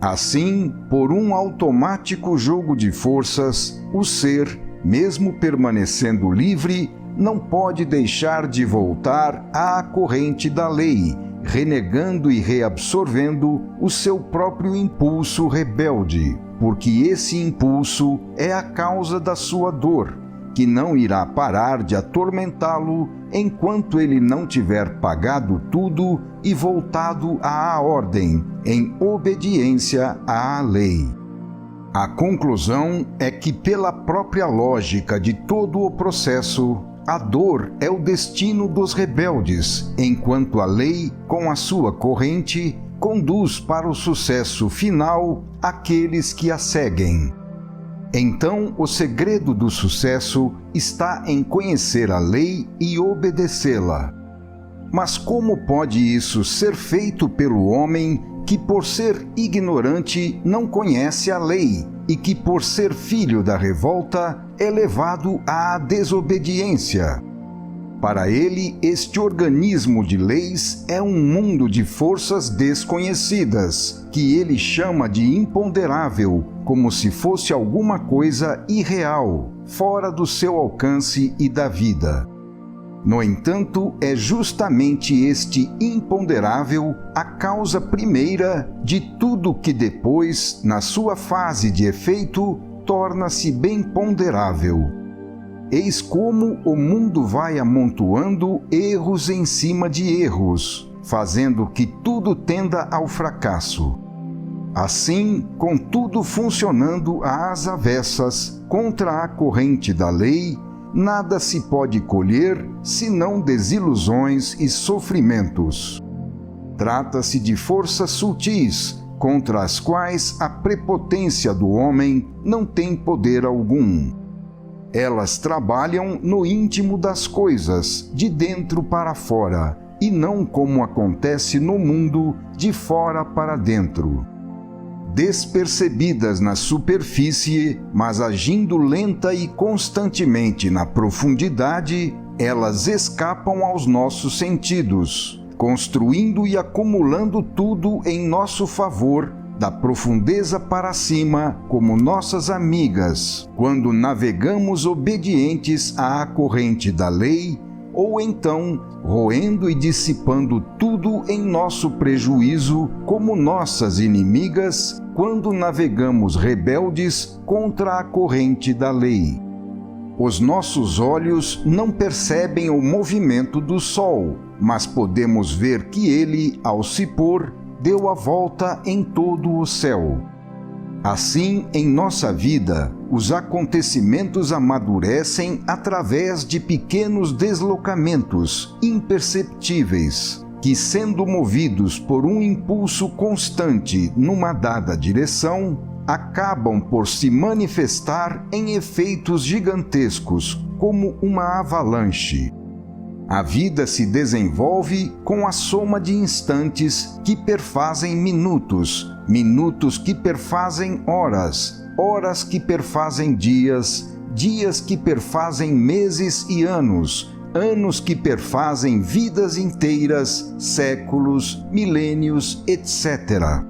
Assim, por um automático jogo de forças, o ser, mesmo permanecendo livre, não pode deixar de voltar à corrente da lei, renegando e reabsorvendo o seu próprio impulso rebelde, porque esse impulso é a causa da sua dor, que não irá parar de atormentá-lo enquanto ele não tiver pagado tudo e voltado à ordem, em obediência à lei. A conclusão é que, pela própria lógica de todo o processo, a dor é o destino dos rebeldes, enquanto a lei, com a sua corrente, conduz para o sucesso final aqueles que a seguem. Então, o segredo do sucesso está em conhecer a lei e obedecê-la. Mas como pode isso ser feito pelo homem que, por ser ignorante, não conhece a lei e que, por ser filho da revolta, é levado à desobediência? Para ele, este organismo de leis é um mundo de forças desconhecidas, que ele chama de imponderável, como se fosse alguma coisa irreal, fora do seu alcance e da vida. No entanto, é justamente este imponderável a causa primeira de tudo que depois, na sua fase de efeito, torna-se bem ponderável. Eis como o mundo vai amontoando erros em cima de erros, fazendo que tudo tenda ao fracasso. Assim, com tudo funcionando às avessas contra a corrente da lei, nada se pode colher senão desilusões e sofrimentos. Trata-se de forças sutis, contra as quais a prepotência do homem não tem poder algum. Elas trabalham no íntimo das coisas, de dentro para fora, e não como acontece no mundo, de fora para dentro. Despercebidas na superfície, mas agindo lenta e constantemente na profundidade, elas escapam aos nossos sentidos, construindo e acumulando tudo em nosso favor, da profundeza para cima, como nossas amigas, quando navegamos obedientes à corrente da lei, ou então roendo e dissipando tudo em nosso prejuízo, como nossas inimigas, quando navegamos rebeldes contra a corrente da lei. Os nossos olhos não percebem o movimento do sol, mas podemos ver que ele, ao se pôr, deu a volta em todo o céu. Assim, em nossa vida, os acontecimentos amadurecem através de pequenos deslocamentos imperceptíveis, que, sendo movidos por um impulso constante numa dada direção, acabam por se manifestar em efeitos gigantescos, como uma avalanche. A vida se desenvolve com a soma de instantes que perfazem minutos, minutos que perfazem horas, horas que perfazem dias, dias que perfazem meses e anos, anos que perfazem vidas inteiras, séculos, milênios, etc.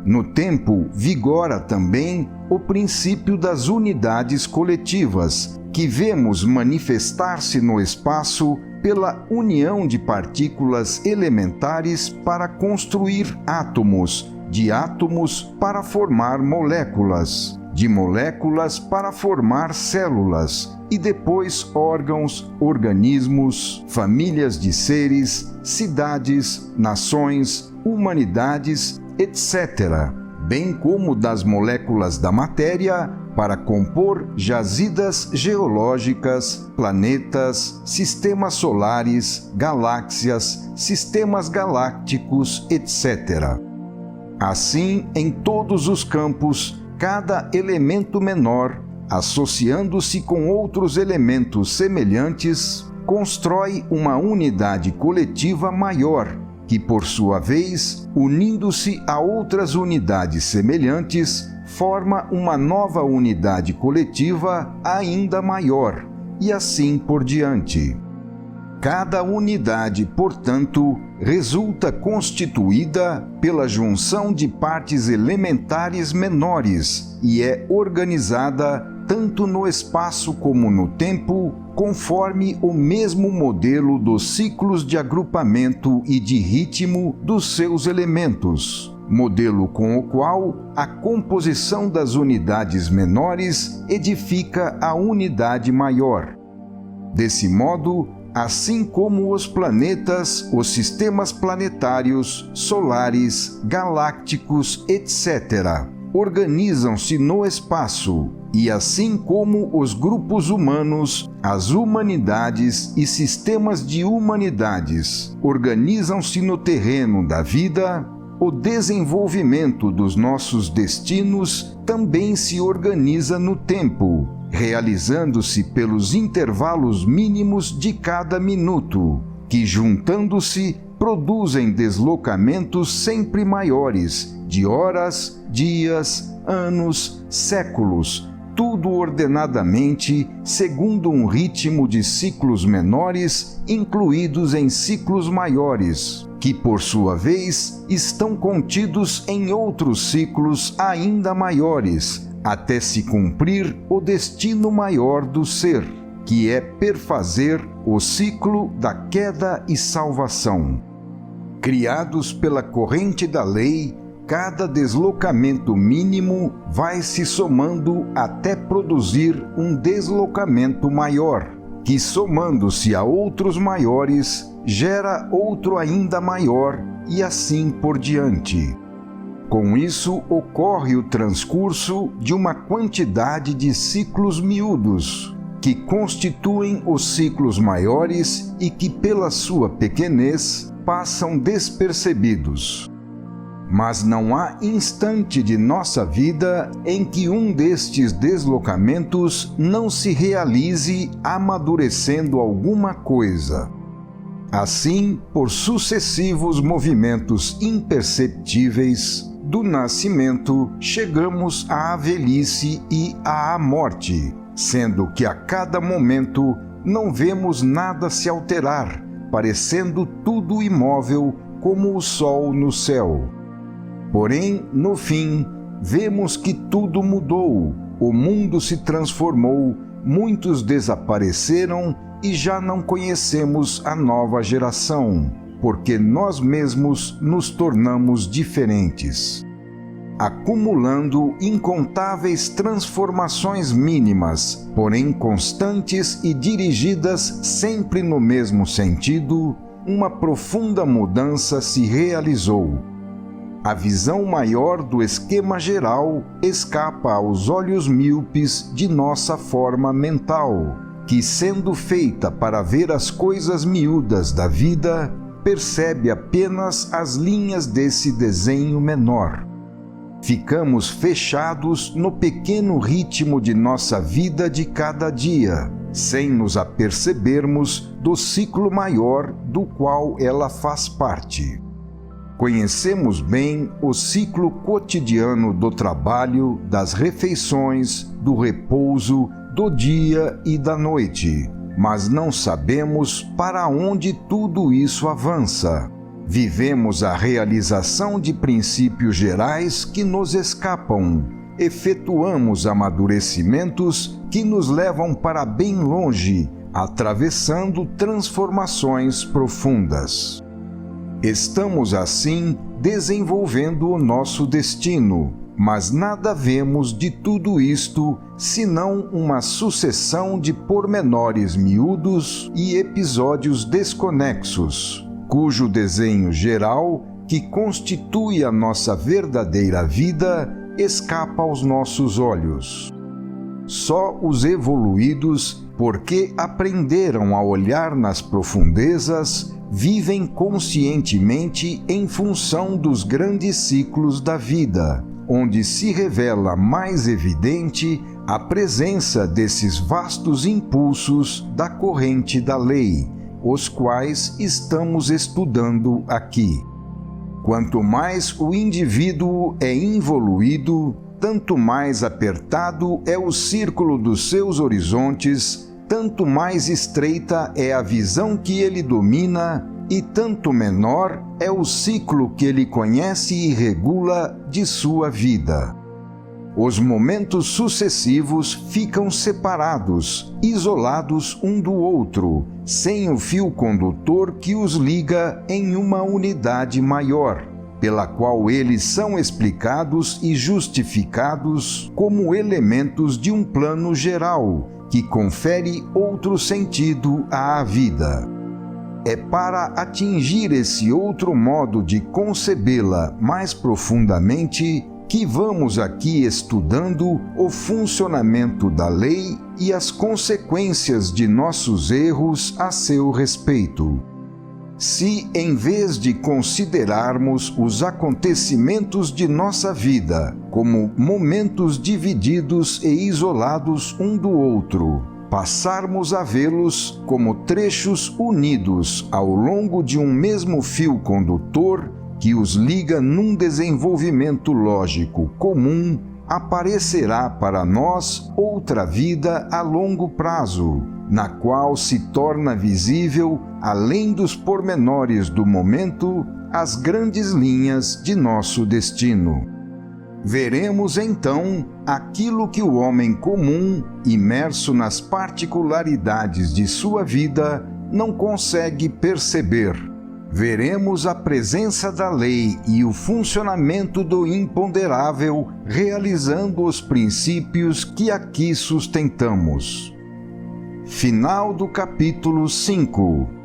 No tempo, vigora também o princípio das unidades coletivas, que vemos manifestar-se no espaço pela união de partículas elementares para construir átomos, de átomos para formar moléculas, de moléculas para formar células, e depois órgãos, organismos, famílias de seres, cidades, nações, humanidades, etc., bem como das moléculas da matéria para compor jazidas geológicas, planetas, sistemas solares, galáxias, sistemas galácticos, etc. Assim, em todos os campos, cada elemento menor, associando-se com outros elementos semelhantes, constrói uma unidade coletiva maior, que, por sua vez, unindo-se a outras unidades semelhantes, forma uma nova unidade coletiva ainda maior, e assim por diante. Cada unidade, portanto, resulta constituída pela junção de partes elementares menores e é organizada tanto no espaço como no tempo, conforme o mesmo modelo dos ciclos de agrupamento e de ritmo dos seus elementos, modelo com o qual a composição das unidades menores edifica a unidade maior. Desse modo, assim como os planetas, os sistemas planetários, solares, galácticos, etc., organizam-se no espaço, e assim como os grupos humanos, as humanidades e sistemas de humanidades organizam-se no terreno da vida, o desenvolvimento dos nossos destinos também se organiza no tempo, realizando-se pelos intervalos mínimos de cada minuto, que, juntando-se, produzem deslocamentos sempre maiores, de horas, dias, anos, séculos, tudo ordenadamente, segundo um ritmo de ciclos menores incluídos em ciclos maiores, que, por sua vez, estão contidos em outros ciclos ainda maiores, até se cumprir o destino maior do ser, que é perfazer o ciclo da queda e salvação. Criados pela corrente da lei, cada deslocamento mínimo vai se somando até produzir um deslocamento maior, que, somando-se a outros maiores, gera outro ainda maior e assim por diante. Com isso, ocorre o transcurso de uma quantidade de ciclos miúdos, que constituem os ciclos maiores e que, pela sua pequenez, passam despercebidos. Mas não há instante de nossa vida em que um destes deslocamentos não se realize amadurecendo alguma coisa. Assim, por sucessivos movimentos imperceptíveis, do nascimento chegamos à velhice e à morte, sendo que a cada momento não vemos nada se alterar, parecendo tudo imóvel como o sol no céu. Porém, no fim, vemos que tudo mudou, o mundo se transformou, muitos desapareceram e já não conhecemos a nova geração, porque nós mesmos nos tornamos diferentes, acumulando incontáveis transformações mínimas, porém constantes e dirigidas sempre no mesmo sentido. Uma profunda mudança se realizou. A visão maior do esquema geral escapa aos olhos míopes de nossa forma mental, que, sendo feita para ver as coisas miúdas da vida, percebe apenas as linhas desse desenho menor. Ficamos fechados no pequeno ritmo de nossa vida de cada dia, sem nos apercebermos do ciclo maior do qual ela faz parte. Conhecemos bem o ciclo cotidiano do trabalho, das refeições, do repouso, do dia e da noite, mas não sabemos para onde tudo isso avança. Vivemos a realização de princípios gerais que nos escapam. Efetuamos amadurecimentos que nos levam para bem longe, atravessando transformações profundas. Estamos, assim, desenvolvendo o nosso destino, mas nada vemos de tudo isto senão uma sucessão de pormenores miúdos e episódios desconexos, cujo desenho geral, que constitui a nossa verdadeira vida, escapa aos nossos olhos. Só os evoluídos, porque aprenderam a olhar nas profundezas, vivem conscientemente em função dos grandes ciclos da vida, onde se revela mais evidente a presença desses vastos impulsos da corrente da lei, os quais estamos estudando aqui. Quanto mais o indivíduo é involuído, tanto mais apertado é o círculo dos seus horizontes, tanto mais estreita é a visão que ele domina e tanto menor é o ciclo que ele conhece e regula de sua vida. Os momentos sucessivos ficam separados, isolados um do outro, sem o fio condutor que os liga em uma unidade maior, pela qual eles são explicados e justificados como elementos de um plano geral, que confere outro sentido à vida. É para atingir esse outro modo de concebê-la mais profundamente que vamos aqui estudando o funcionamento da lei e as consequências de nossos erros a seu respeito. Se, em vez de considerarmos os acontecimentos de nossa vida como momentos divididos e isolados um do outro, passarmos a vê-los como trechos unidos ao longo de um mesmo fio condutor que os liga num desenvolvimento lógico comum, aparecerá para nós outra vida a longo prazo, na qual se torna visível, além dos pormenores do momento, as grandes linhas de nosso destino. Veremos então aquilo que o homem comum, imerso nas particularidades de sua vida, não consegue perceber. Veremos a presença da lei e o funcionamento do imponderável realizando os princípios que aqui sustentamos. Final do capítulo 5.